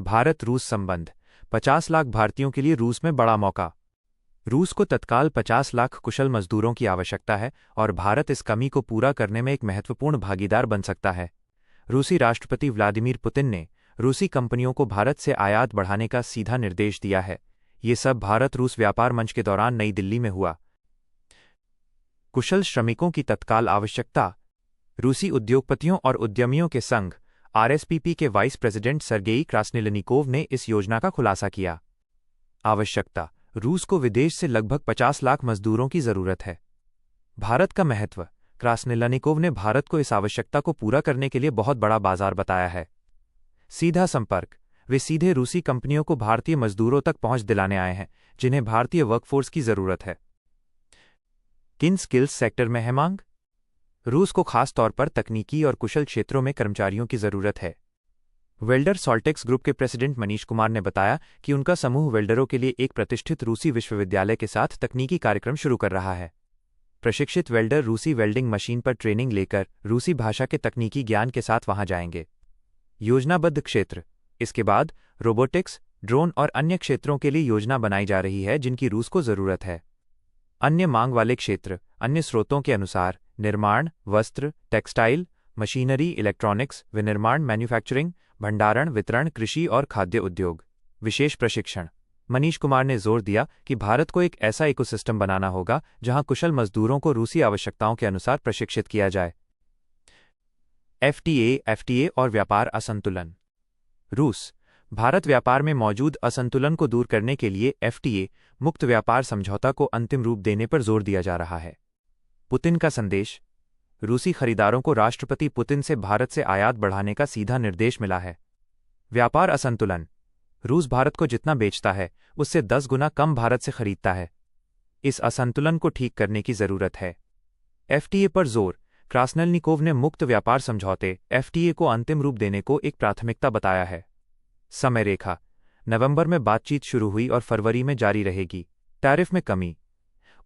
भारत रूस संबंध। 50 लाख भारतीयों के लिए रूस में बड़ा मौका। रूस को तत्काल 50 लाख कुशल मजदूरों की आवश्यकता है और भारत इस कमी को पूरा करने में एक महत्वपूर्ण भागीदार बन सकता है। रूसी राष्ट्रपति व्लादिमीर पुतिन ने रूसी कंपनियों को भारत से आयात बढ़ाने का सीधा निर्देश दिया है। ये सब भारत रूस व्यापार मंच के दौरान नई दिल्ली में हुआ। कुशल श्रमिकों की तत्काल आवश्यकता। रूसी उद्योगपतियों और उद्यमियों के संघ आरएसपीपी के वाइस प्रेसिडेंट सर्गेई क्रास्निलनिकोव ने इस योजना का खुलासा किया। आवश्यकता। रूस को विदेश से लगभग 50 लाख मजदूरों की जरूरत है। भारत का महत्व। क्रास्निलनिकोव ने भारत को इस आवश्यकता को पूरा करने के लिए बहुत बड़ा बाजार बताया है। सीधा संपर्क। वे सीधे रूसी कंपनियों को भारतीय मजदूरों तक पहुंच दिलाने आए हैं जिन्हें भारतीय वर्कफोर्स की जरूरत है। किन स्किल्स सेक्टर में है मांग। रूस को खास तौर पर तकनीकी और कुशल क्षेत्रों में कर्मचारियों की जरूरत है। वेल्डर सॉल्टेक्स ग्रुप के प्रेसिडेंट मनीष कुमार ने बताया कि उनका समूह वेल्डरों के लिए एक प्रतिष्ठित रूसी विश्वविद्यालय के साथ तकनीकी कार्यक्रम शुरू कर रहा है। प्रशिक्षित वेल्डर रूसी वेल्डिंग मशीन पर ट्रेनिंग लेकर रूसी भाषा के तकनीकी ज्ञान के साथ वहां जाएंगे। योजनाबद्ध क्षेत्र। इसके बाद रोबोटिक्स, ड्रोन और अन्य क्षेत्रों के लिए योजना बनाई जा रही है जिनकी रूस को जरूरत है। अन्य मांग वाले क्षेत्र। अन्य स्रोतों के अनुसार निर्माण, वस्त्र, टेक्सटाइल, मशीनरी, इलेक्ट्रॉनिक्स, विनिर्माण, मैन्युफैक्चरिंग, भंडारण, वितरण, कृषि और खाद्य उद्योग। विशेष प्रशिक्षण। मनीष कुमार ने जोर दिया कि भारत को एक ऐसा इकोसिस्टम बनाना होगा जहां कुशल मजदूरों को रूसी आवश्यकताओं के अनुसार प्रशिक्षित किया जाए। एफटीए और व्यापार असंतुलन। रूस भारत व्यापार में मौजूद असंतुलन को दूर करने के लिए एफटीए मुक्त व्यापार समझौता को अंतिम रूप देने पर जोर दिया जा रहा है। पुतिन का संदेश। रूसी खरीदारों को राष्ट्रपति पुतिन से भारत से आयात बढ़ाने का सीधा निर्देश मिला है। व्यापार असंतुलन। रूस भारत को जितना बेचता है उससे 10 गुना कम भारत से खरीदता है। इस असंतुलन को ठीक करने की जरूरत है। एफटीए पर जोर। क्रास्निलनिकोव ने मुक्त व्यापार समझौते एफटीए को अंतिम रूप देने को एक प्राथमिकता बताया है। समय रेखा। नवंबर में बातचीत शुरू हुई और फरवरी में जारी रहेगी। टैरिफ में कमी।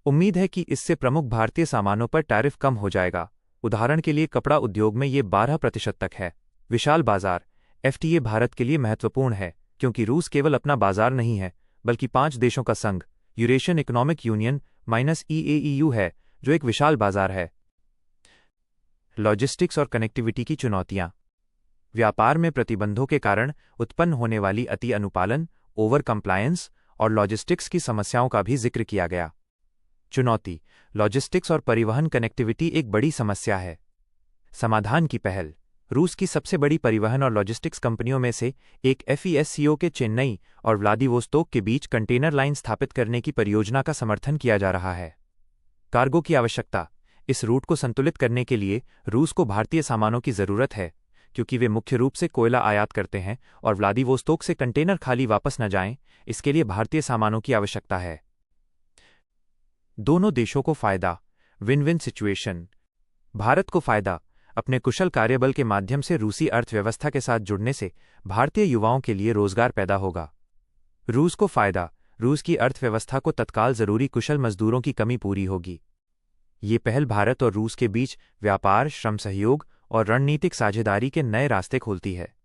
उम्मीद है कि इससे प्रमुख भारतीय सामानों पर टैरिफ कम हो जाएगा। उदाहरण के लिए कपड़ा उद्योग में ये 12% तक है। विशाल बाजार। एफटीए भारत के लिए महत्वपूर्ण है क्योंकि रूस केवल अपना बाजार नहीं है बल्कि 5 देशों का संघ यूरेशियन इकोनॉमिक यूनियन -EAEU है जो एक विशाल बाजार है। लॉजिस्टिक्स और कनेक्टिविटी की चुनौतियां। व्यापार में प्रतिबंधों के कारण उत्पन्न होने वाली अति अनुपालन, ओवर कंप्लायंस और लॉजिस्टिक्स की समस्याओं का भी जिक्र किया गया। चुनौती। लॉजिस्टिक्स और परिवहन कनेक्टिविटी एक बड़ी समस्या है। समाधान की पहल। रूस की सबसे बड़ी परिवहन और लॉजिस्टिक्स कंपनियों में से एक FESCO के चेन्नई और व्लादिवोस्तोक के बीच कंटेनर लाइन स्थापित करने की परियोजना का समर्थन किया जा रहा है। कार्गो की आवश्यकता। इस रूट को संतुलित करने के लिए रूस को भारतीय सामानों की जरूरत है क्योंकि वे मुख्य रूप से कोयला आयात करते हैं और व्लादिवोस्तोक से कंटेनर खाली वापस न जाएं, इसके लिए भारतीय सामानों की आवश्यकता है। दोनों देशों को फायदा। Win win situation. भारत को फायदा। अपने कुशल कार्यबल के माध्यम से रूसी अर्थव्यवस्था के साथ जुड़ने से भारतीय युवाओं के लिए रोजगार पैदा होगा। रूस को फायदा। रूस की अर्थव्यवस्था को तत्काल जरूरी कुशल मजदूरों की कमी पूरी होगी। ये पहल भारत और रूस के बीच व्यापार, श्रम सहयोग और रणनीतिक साझेदारी के नए रास्ते खोलती है।